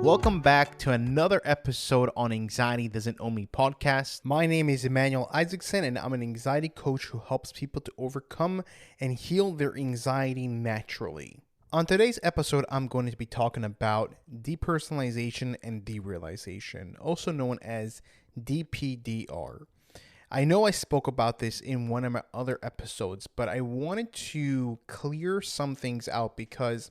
welcome back to another episode on Anxiety Doesn't Own Me podcast. My name is Emmanuel Isaacson, and I'm an anxiety coach who helps people to overcome and heal their anxiety naturally. On today's episode, I'm going to be talking about depersonalization and derealization, also known as DPDR. I know I spoke about this in one of my other episodes, but I wanted to clear some things out because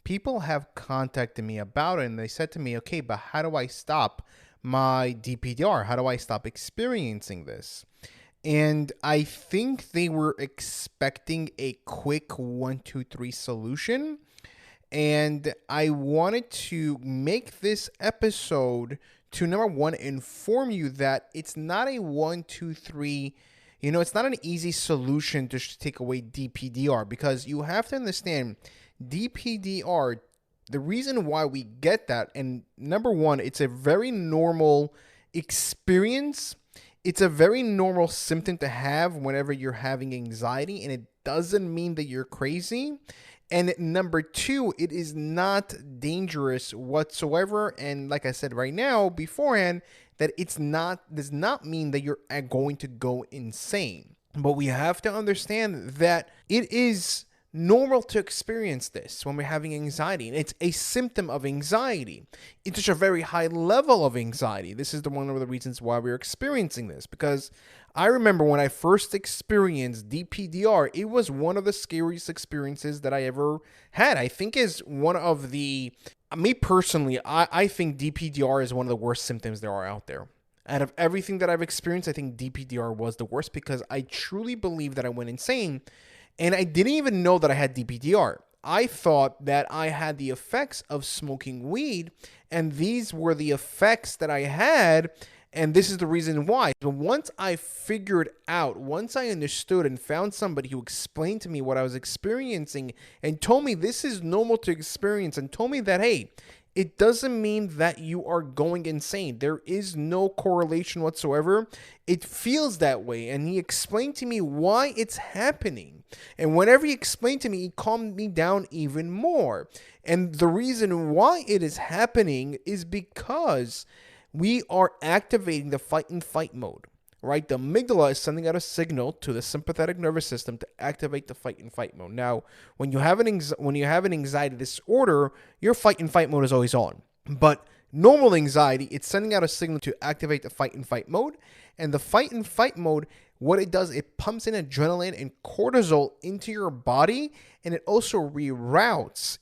people have contacted me about it and they said to me, okay, but how do I stop my DPDR? How do I stop experiencing this? And I think they were expecting a quick 1, 2, 3 solution. And I wanted to make this episode to, number one, inform you that it's not a 1, 2, 3. It's not an easy solution to take away DPDR, because you have to understand DPDR, the reason why we get that, and number one, it's a very normal experience. It's a very normal symptom to have whenever you're having anxiety, and it doesn't mean that you're crazy. And number two, it is not dangerous whatsoever. And like I said right now beforehand, that does not mean that you're going to go insane. But we have to understand that it is normal to experience this when we're having anxiety, and it's a symptom of anxiety. It's just a very high level of anxiety. This is one of the reasons why we're experiencing this, because I remember when I first experienced DPDR, it was one of the scariest experiences that I ever had. I think is one of me personally, I think DPDR is one of the worst symptoms there are out there. Out of everything that I've experienced, I think DPDR was the worst, because I truly believe that I went insane. And I didn't even know that I had DPDR. I thought that I had the effects of smoking weed, and these were the effects that I had, and this is the reason why. But once I figured out, once I understood and found somebody who explained to me what I was experiencing and told me this is normal to experience, and told me that, hey, it doesn't mean that you are going insane. There is no correlation whatsoever. It feels that way. And he explained to me why it's happening. And whenever he explained to me, he calmed me down even more. And the reason why it is happening is because we are activating the fight and fight mode. Right? The amygdala is sending out a signal to the sympathetic nervous system to activate the fight and fight mode. Now, when you have an anxiety disorder, your fight and fight mode is always on. But normal anxiety, it's sending out a signal to activate the fight and fight mode. And the fight and fight mode, what it does, it pumps in adrenaline and cortisol into your body, and it also reroutes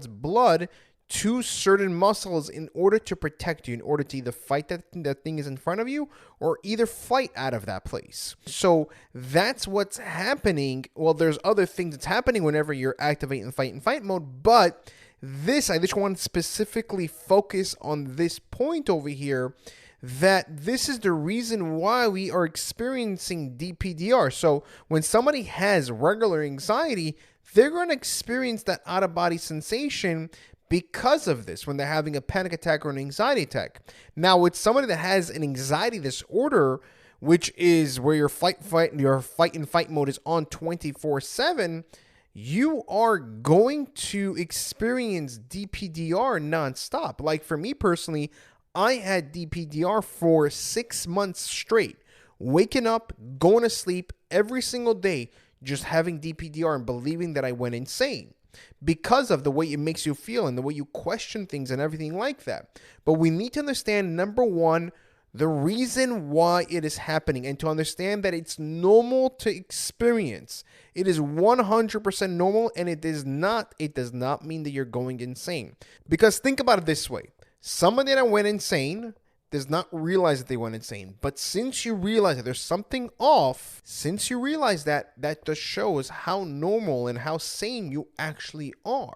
blood to certain muscles in order to protect you, in order to either fight that thing is in front of you or either fight out of that place. So that's what's happening. Well, there's other things that's happening whenever you're activating fight and fight mode, but I just want to specifically focus on this point over here, that this is the reason why we are experiencing DPDR. So when somebody has regular anxiety, they're going to experience that out-of-body sensation because of this when they're having a panic attack or an anxiety attack. Now, with somebody that has an anxiety disorder, which is where your fight and fight mode is on 24/7, you are going to experience DPDR nonstop. Like for me personally, I had DPDR for 6 months straight, waking up, going to sleep every single day, just having DPDR and believing that I went insane, because of the way it makes you feel and the way you question things and everything like that. But we need to understand, number one, the reason why it is happening, and to understand that it's normal to experience. It is 100% normal, and it does not mean that you're going insane. Because think about it this way. Somebody that went insane does not realize that they went insane. But since you realize that there's something off, since you realize that just shows how normal and how sane you actually are.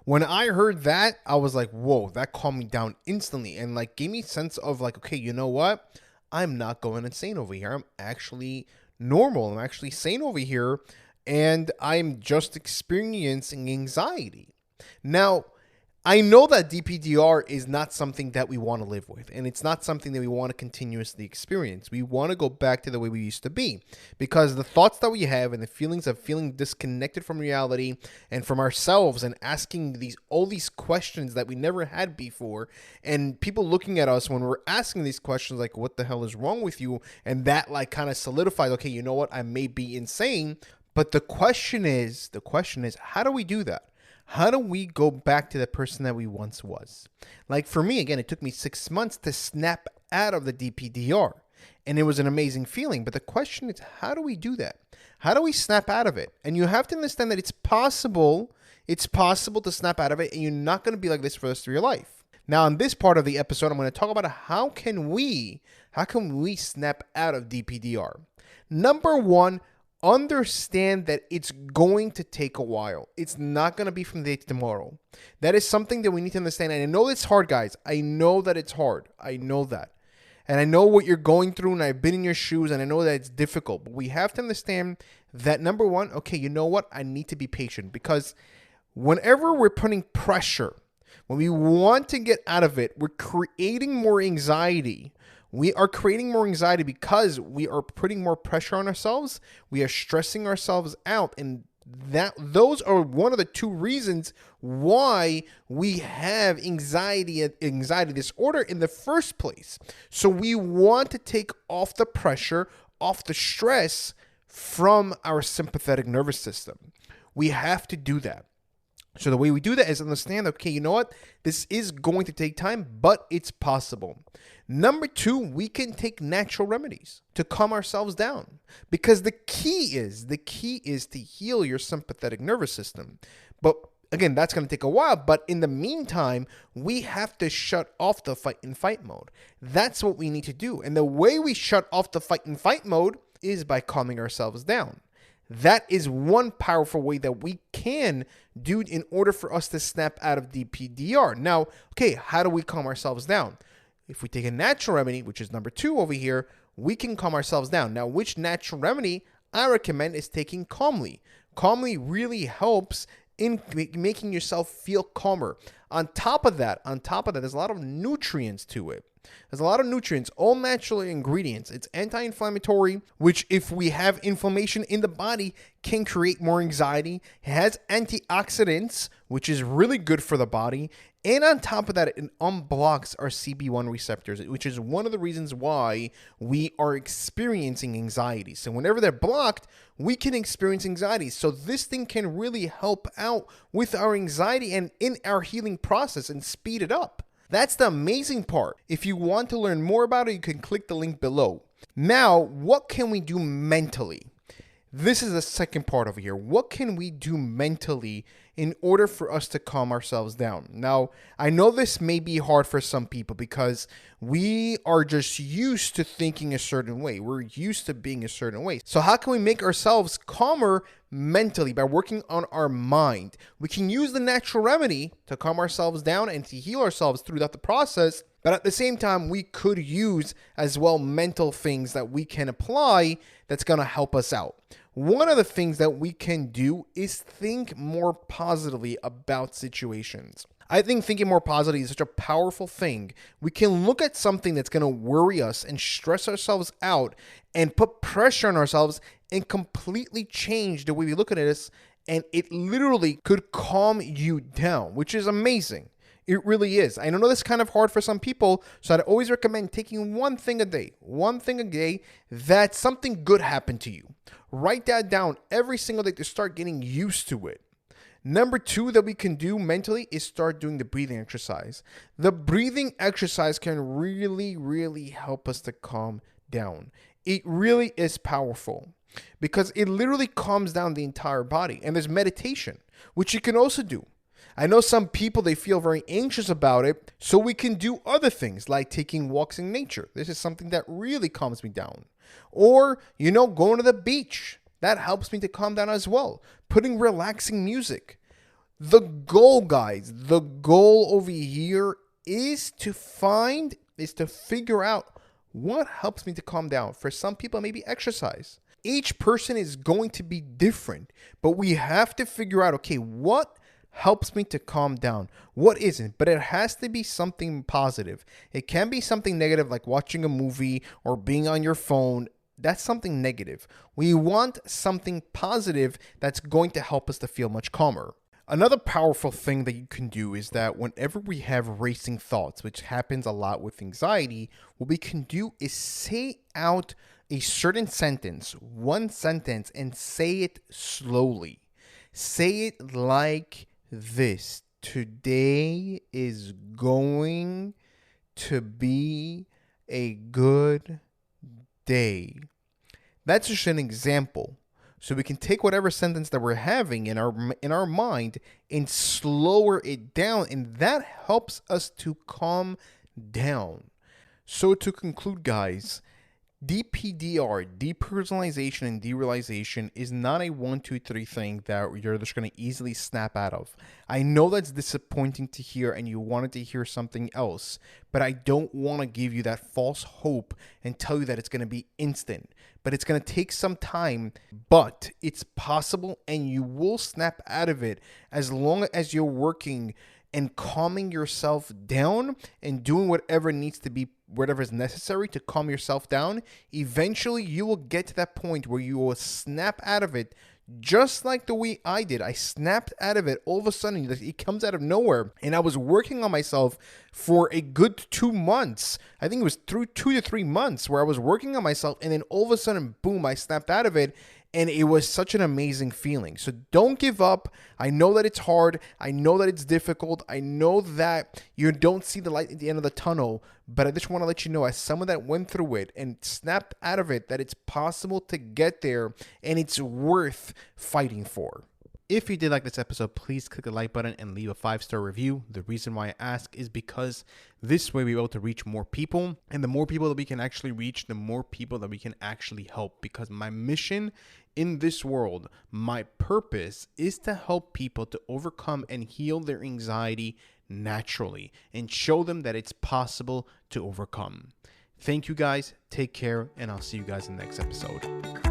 When I heard that, I was like, whoa, that calmed me down instantly, and like gave me a sense of like, okay, you know what? I'm not going insane over here. I'm actually normal. I'm actually sane over here, and I'm just experiencing anxiety. Now, I know that DPDR is not something that we want to live with, and it's not something that we want to continuously experience. We want to go back to the way we used to be, because the thoughts that we have and the feelings of feeling disconnected from reality and from ourselves and asking all these questions that we never had before, and people looking at us when we're asking these questions like, what the hell is wrong with you? And that like kind of solidifies, okay, you know what? I may be insane. But the question is, how do we do that? How do we go back to the person that we once was? Like for me, again, it took me 6 months to snap out of the DPDR. And it was an amazing feeling. But the question is, how do we do that? How do we snap out of it? And you have to understand that it's possible. It's possible to snap out of it, and you're not going to be like this for the rest of your life. Now, in this part of the episode, I'm going to talk about how can we snap out of DPDR. Number one, understand that it's going to take a while. It's not going to be from today to tomorrow. That is something that we need to understand. And I know it's hard, guys. I know that it's hard. I know that. And I know what you're going through, and I've been in your shoes, and I know that it's difficult. But we have to understand that, number one, okay, you know what? I need to be patient, because whenever we're putting pressure, when we want to get out of it, we're creating more anxiety. We are creating more anxiety because we are putting more pressure on ourselves. We are stressing ourselves out. And those are one of the two reasons why we have anxiety disorder in the first place. So we want to take off the pressure, off the stress from our sympathetic nervous system. We have to do that. So the way we do that is understand, okay, you know what? This is going to take time, but it's possible. Number two, we can take natural remedies to calm ourselves down, because the key is to heal your sympathetic nervous system. But again, that's going to take a while. But in the meantime, we have to shut off the fight and fight mode. That's what we need to do. And the way we shut off the fight and fight mode is by calming ourselves down. That is one powerful way that we can do in order for us to snap out of DPDR. Now, okay, how do we calm ourselves down? If we take a natural remedy, which is number two over here, we can calm ourselves down. Now, which natural remedy I recommend is taking Calmly. Calmly really helps in making yourself feel calmer. On top of that, there's a lot of nutrients to it. There's a lot of nutrients, all natural ingredients. It's anti-inflammatory, which if we have inflammation in the body, can create more anxiety. It has antioxidants, which is really good for the body. And on top of that, it unblocks our CB1 receptors, which is one of the reasons why we are experiencing anxiety. So whenever they're blocked, we can experience anxiety. So this thing can really help out with our anxiety and in our healing process and speed it up. That's the amazing part. If you want to learn more about it, you can click the link below. Now, what can we do mentally? This is the second part over here. What can we do mentally in order for us to calm ourselves down? Now, I know this may be hard for some people because we are just used to thinking a certain way. We're used to being a certain way. So how can we make ourselves calmer mentally? By working on our mind. We can use the natural remedy to calm ourselves down and to heal ourselves throughout the process. But at the same time, we could use as well mental things that we can apply that's going to help us out. One of the things that we can do is think more positively about situations. I think thinking more positively is such a powerful thing. We can look at something that's going to worry us and stress ourselves out and put pressure on ourselves and completely change the way we look at it, and it literally could calm you down, which is amazing. It really is. I know that's kind of hard for some people, so I'd always recommend taking one thing a day that something good happened to you. Write that down every single day to start getting used to it. Number two that we can do mentally is start doing the breathing exercise. The breathing exercise can really, really help us to calm down. It really is powerful because it literally calms down the entire body. And there's meditation, which you can also do. I know some people, they feel very anxious about it, so we can do other things like taking walks in nature. This is something that really calms me down. Or, going to the beach. That helps me to calm down as well. Putting relaxing music. The goal, guys, over here is to figure out what helps me to calm down. For some people, maybe exercise. Each person is going to be different, but we have to figure out, okay, what helps me to calm down. What isn't? But it has to be something positive. It can be something negative like watching a movie or being on your phone. That's something negative. We want something positive that's going to help us to feel much calmer. Another powerful thing that you can do is that whenever we have racing thoughts, which happens a lot with anxiety, what we can do is say out a certain sentence, one sentence, and say it slowly. Say it like this: today is going to be a good day. That's just an example. So we can take whatever sentence that we're having in our mind and slower it down, and that helps us to calm down. So to conclude, guys, DPDR, depersonalization and derealization, is not a 1, 2, 3 thing that you're just going to easily snap out of. I know that's disappointing to hear and you wanted to hear something else, but I don't want to give you that false hope and tell you that it's going to be instant. But it's going to take some time, but it's possible and you will snap out of it as long as you're working and calming yourself down and doing whatever needs to be, whatever is necessary to calm yourself down. Eventually, you will get to that point where you will snap out of it, just like the way I did. I snapped out of it. All of a sudden, it comes out of nowhere. And I was working on myself for a good 2 months. I think it was through 2 to 3 months where I was working on myself. And then all of a sudden, boom, I snapped out of it. And it was such an amazing feeling. So don't give up. I know that it's hard. I know that it's difficult. I know that you don't see the light at the end of the tunnel. But I just want to let you know, as someone that went through it and snapped out of it, that it's possible to get there and it's worth fighting for. If you did like this episode, please click the like button and leave a 5-star review. The reason why I ask is because this way we're able to reach more people. And the more people that we can actually reach, the more people that we can actually help. Because my mission in this world, my purpose, is to help people to overcome and heal their anxiety naturally and show them that it's possible to overcome. Thank you guys. Take care. And I'll see you guys in the next episode.